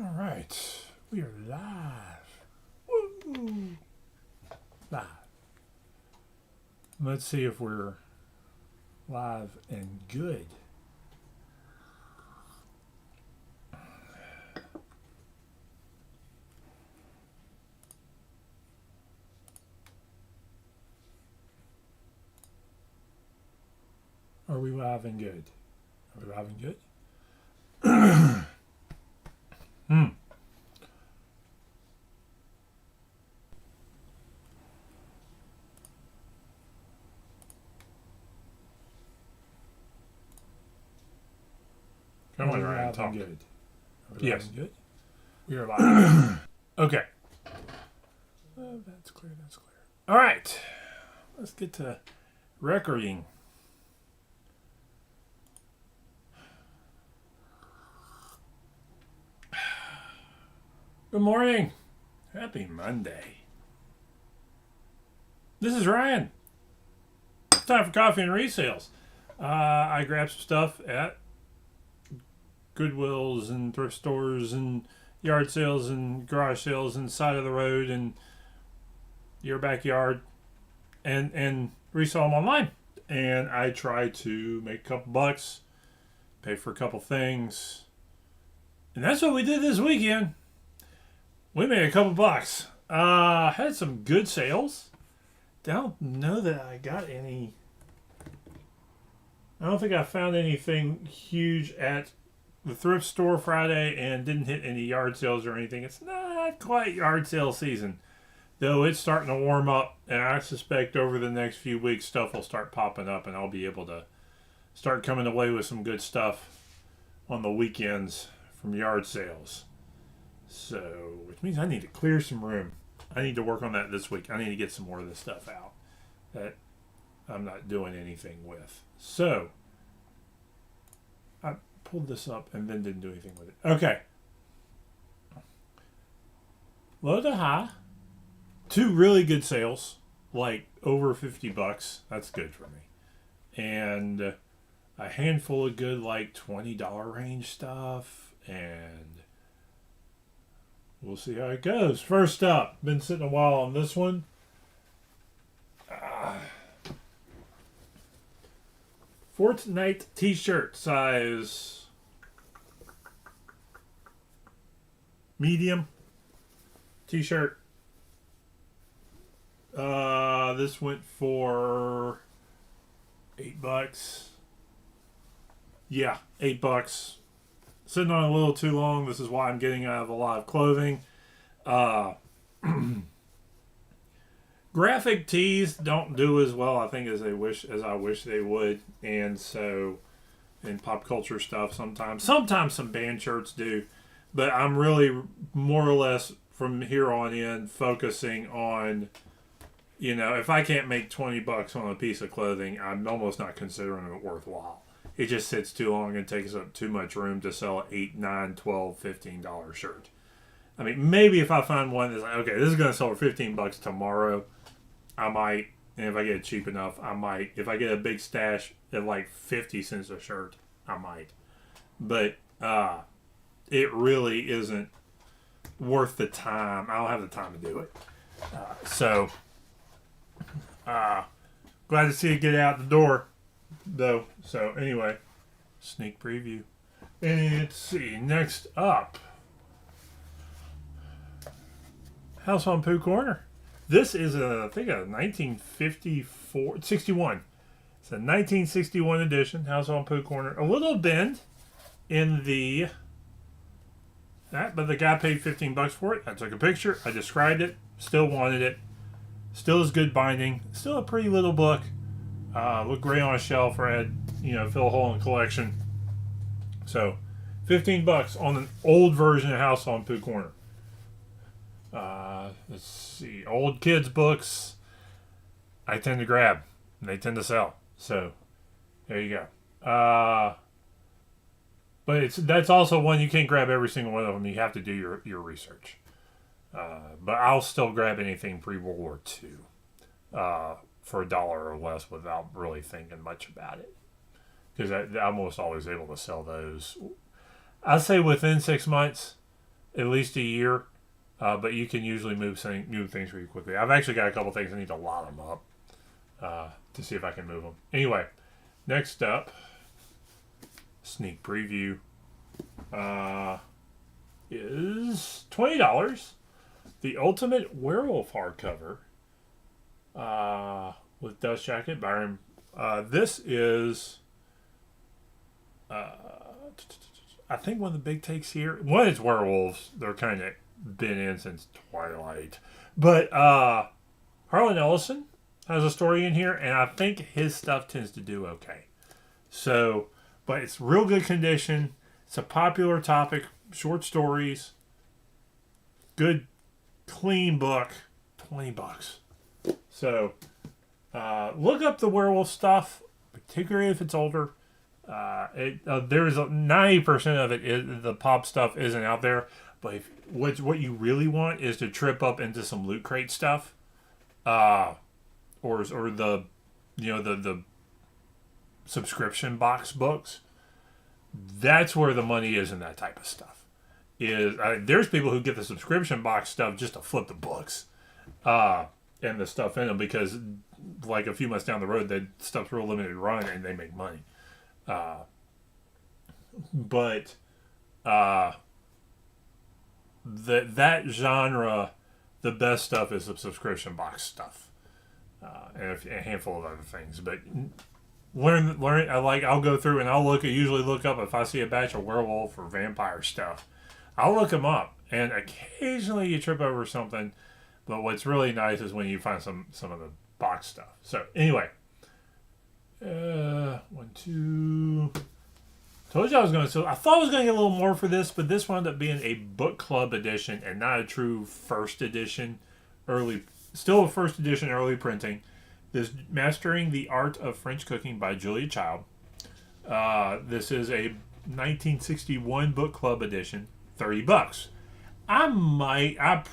All right, we are live. Woo! Live. Let's see if we're live and good. Are we live and good? Are we live and good? Come on, Ryan, talk. Good. Yes. Good? We are live. Okay. That's clear, that's clear. All right. Let's get to recording. Good morning. Happy Monday. This is Ryan. It's time for coffee and resales. I grabbed some stuff at Goodwills and thrift stores and yard sales and garage sales and side of the road and your backyard and resell them online. And I try to make a couple bucks, pay for a couple things. And that's what we did this weekend. We made a couple bucks. Had some good sales. Don't know that I got any. I don't think I found anything huge at the thrift store Friday and didn't hit any yard sales or anything. It's not quite yard sale season, though it's starting to warm up, and I suspect over the next few weeks stuff will start popping up and I'll be able to start coming away with some good stuff on the weekends from yard sales. So, which means I need to clear some room. I need to work on that this week. I need to get some more of this stuff out that I'm not doing anything with. So, I pulled this up and then didn't do anything with it. Okay. Low to high. 2 really good sales, like over $50. That's good for me. And a handful of good, like $20 range stuff. And we'll see how it goes. First up, been sitting a while on this one. Fortnite t-shirt size medium t-shirt. This went for $8. Yeah, $8. Sitting on a little too long. This is why I'm getting out of a lot of clothing. Graphic tees don't do as well, I think, as I wish they would. And so, in pop culture stuff, sometimes some band shirts do. But I'm really more or less from here on in focusing on, if I can't make $20 on a piece of clothing, I'm almost not considering it worthwhile. It just sits too long and takes up too much room to sell an $8, $9, $12, $15 shirt. I mean, maybe if I find one that's like, okay, this is going to sell for $15 tomorrow, I might. And if I get it cheap enough, I might. If I get a big stash at like 50 cents a shirt, I might. But it really isn't worth the time. I don't have the time to do it. Glad to see it get out the door, though. So anyway, sneak preview. And let's see. Next up, House on Pooh Corner. This is I think a 61. It's a 1961 edition, House on Pooh Corner. A little bend in but the guy paid $15 for it. I took a picture. I described it. Still wanted it. Still is good binding. Still a pretty little book. Looked great on a shelf. Or had, fill a hole in the collection. So, $15 on an old version of House on Pooh Corner. Let's see. Old kids books I tend to grab. And they tend to sell. So, there you go. But that's also one you can't grab every single one of them. You have to do your research. But I'll still grab anything pre-World War II for $1 or less without really thinking much about it. Because I'm almost always able to sell those. I'd say within 6 months. at least a year. But you can usually move things pretty quickly. I've actually got a couple things I need to lot them up to see if I can move them. Anyway, next up, sneak preview is $20. The Ultimate Werewolf hardcover with Dust Jacket Byron. This is, I think one of the big takes here. One is werewolves. They're kind of been in since Twilight. But Harlan Ellison has a story in here, and I think his stuff tends to do okay. So, but it's real good condition. It's a popular topic. Short stories. Good, clean book. $20. So, look up the werewolf stuff, particularly if it's older. There's 90% of it the pop stuff isn't out there, but what you really want is to trip up into some Loot Crate stuff, or the the subscription box books. That's where the money is in that type of stuff. There's people who get the subscription box stuff just to flip the books, and the stuff in them because, like a few months down the road, that stuff's real limited run and they make money. That genre, the best stuff is the subscription box stuff, and a handful of other things. But learn. I'll go through and usually look up if I see a batch of werewolf or vampire stuff. I'll look them up, and occasionally you trip over something. But what's really nice is when you find some of the box stuff. So anyway, 1, 2. Told you I was going to. So I thought I was going to get a little more for this, but this wound up being a book club edition and not a true first edition, still a first edition early printing. This Mastering the Art of French Cooking by Julia Child. This is a 1961 book club edition, $30. I might have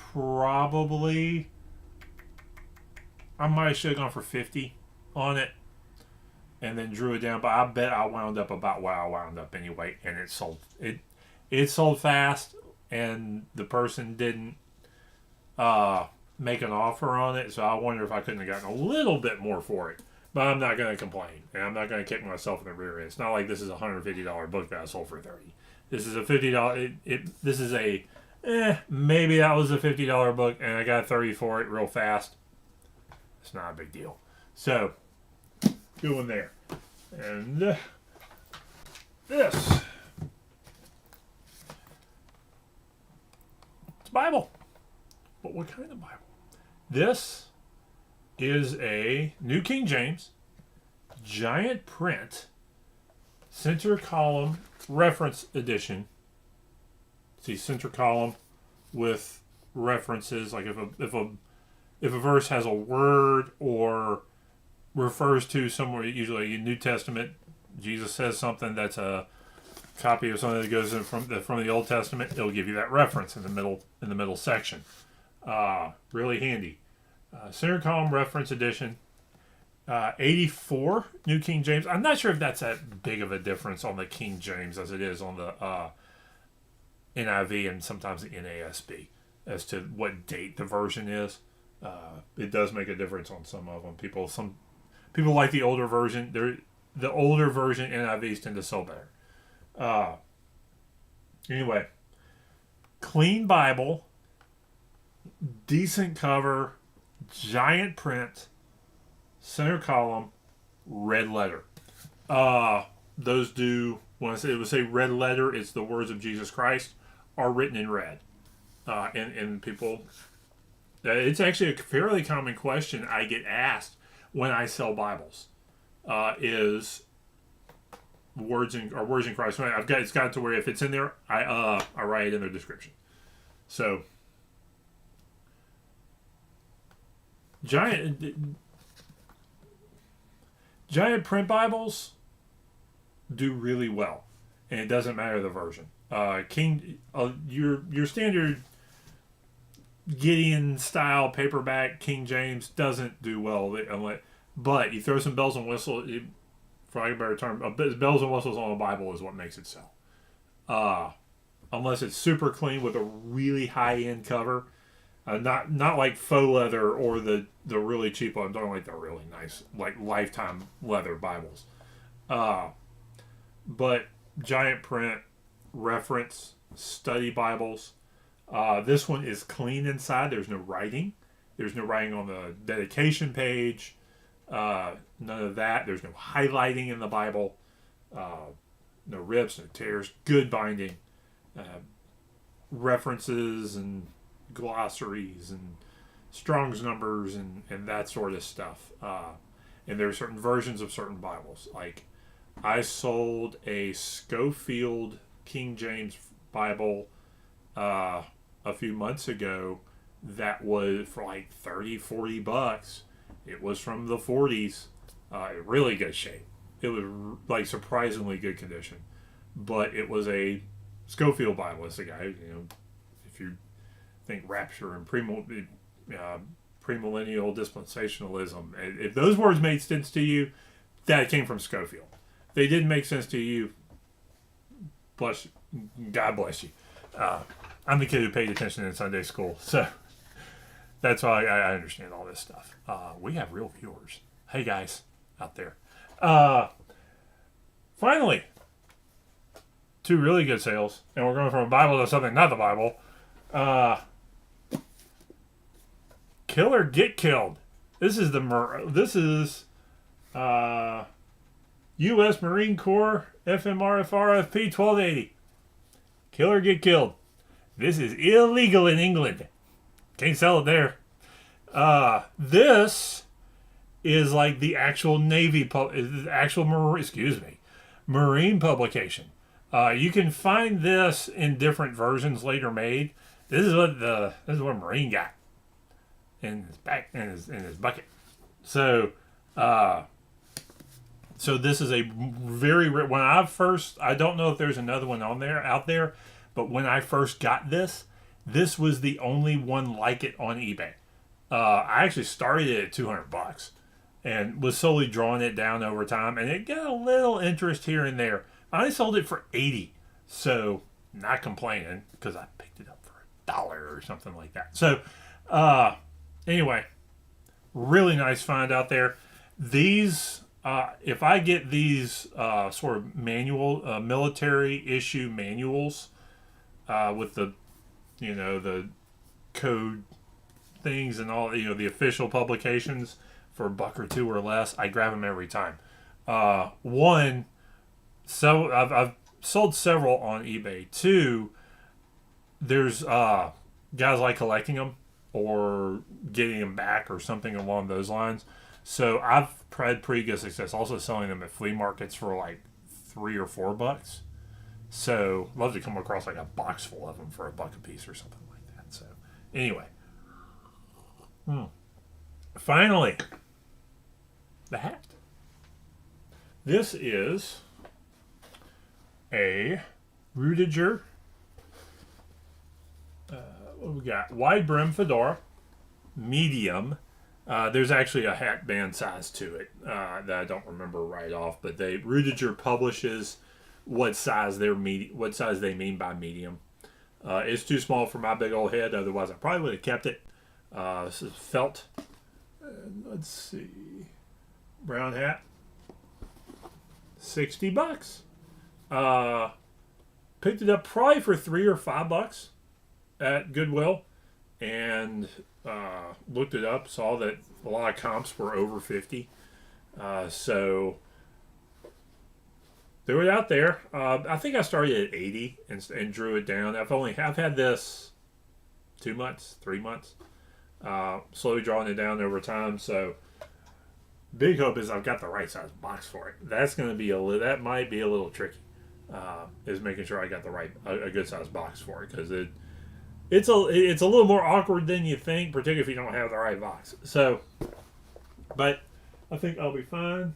should have gone for 50 on it and then drew it down, but I bet I wound up about where I wound up anyway, and it sold fast, and the person didn't make an offer on it, so I wonder if I couldn't have gotten a little bit more for it. But I'm not going to complain, and I'm not going to kick myself in the rear end. It's not like this is a $150 book that I sold for $30. This is a $50. This is a maybe that was a $50 book, and I got 30 for it real fast. It's not a big deal. So, good one there. And this. It's a Bible. But what kind of Bible? This is a New King James, giant print, center column reference edition. See, center column with references, like if a verse has a word or refers to somewhere, usually in New Testament, Jesus says something that's a copy of something that goes in from the Old Testament, it'll give you that reference in the middle section. Really handy. Center column reference edition. 84 New King James. I'm not sure if that's that big of a difference on the King James as it is on the NIV and sometimes the NASB as to what date the version is. It does make a difference on some of them. Some people like the older version. The older version NIVs tend to sell better. Anyway, clean Bible, decent cover, giant print, center column, red letter. Those do, when it would say red letter, it's the words of Jesus Christ are written in red. And people, it's actually a fairly common question I get asked when I sell Bibles. Is words in Christ. It's got to where if it's in there, I write it in the description. So giant print Bibles do really well, and it doesn't matter the version. Your standard Gideon style paperback King James doesn't do well, but you throw some bells and whistles. For lack of a better term, bells and whistles on a Bible is what makes it sell. unless it's super clean with a really high end cover. Not like faux leather or the really cheap ones. I'm talking like the really nice, like lifetime leather Bibles. But giant print reference study Bibles. This one is clean inside. There's no writing. There's no writing on the dedication page. None of that. There's no highlighting in the Bible. No rips, no tears. Good binding. References and glossaries and Strong's numbers and that sort of stuff. And there are certain versions of certain Bibles. Like, I sold a Schofield King James Bible a few months ago that was for like $30-40. It was from the 40s. Really good shape. It was like surprisingly good condition. But it was a Schofield Bible. It's a guy, if you think rapture and premillennial dispensationalism, if those words made sense to you, that came from Schofield. If they didn't make sense to you, God bless you. I'm the kid who paid attention in Sunday school, so that's why I understand all this stuff. We have real viewers. Hey guys out there. Finally, 2 really good sales, and we're going from a Bible to something not the Bible. Kill or Get Killed. This is U.S. Marine Corps FMRF RFP 1280. Kill or Get Killed. This is illegal in England. Can't sell it there. This is like the actual Marine publication. You can find this in different versions later made. This is what Marine got in his bucket. So this is a very rare. I don't know if there's another one out there, but when I first got this was the only one like it on eBay. I actually started it at $200 and was slowly drawing it down over time, and it got a little interest here and there. I sold it for $80, so not complaining because I picked it up for $1 or something like that. So anyway, really nice find out there. These, if I get these sort of manual, military issue manuals with the, the code things and all, the official publications for $1 or $2 or less, I grab them every time. So I've sold several on eBay. 2, there's guys like collecting them or getting them back or something along those lines. So I've had pretty good success also selling them at flea markets for like $3 or $4. So love to come across like a box full of them for $1 a piece or something like that. So anyway, finally, the hat. This is a Rudiger. What we got? Wide brim fedora, medium. There's actually a hat band size to it that I don't remember right off, but Rudiger publishes what size they mean by medium. It's too small for my big old head. Otherwise, I probably would have kept it. This is felt. Let's see, brown hat, $60. Picked it up probably for $3 or $5 at Goodwill, and looked it up, saw that a lot of comps were over 50. So they were out there. I think I started at 80 and drew it down. I've had this 2 months, 3 months, slowly drawing it down over time. So big hope is I've got the right size box for it. That's going to be that might be a little tricky. Is making sure I got a good size box for it, because it's a little more awkward than you think, particularly if you don't have the right box. So, but I think I'll be fine.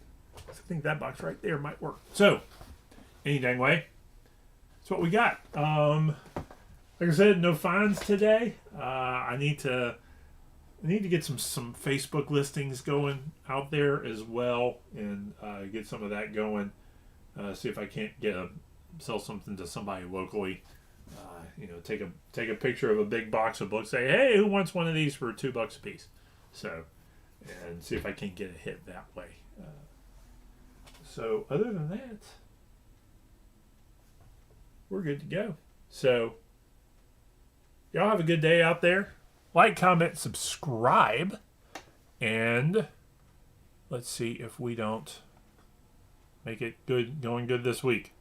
I think that box right there might work. So, any dang way, that's what we got. Like I said, no finds today. I need to get some Facebook listings going out there as well, and get some of that going. See if I can't sell something to somebody locally. take a picture of a big box of books. Say, hey, who wants one of these for $2 a piece? So, and see if I can get a hit that way. So other than that, we're good to go. So y'all have a good day out there. Like, comment, subscribe, and let's see if we don't make it going good this week.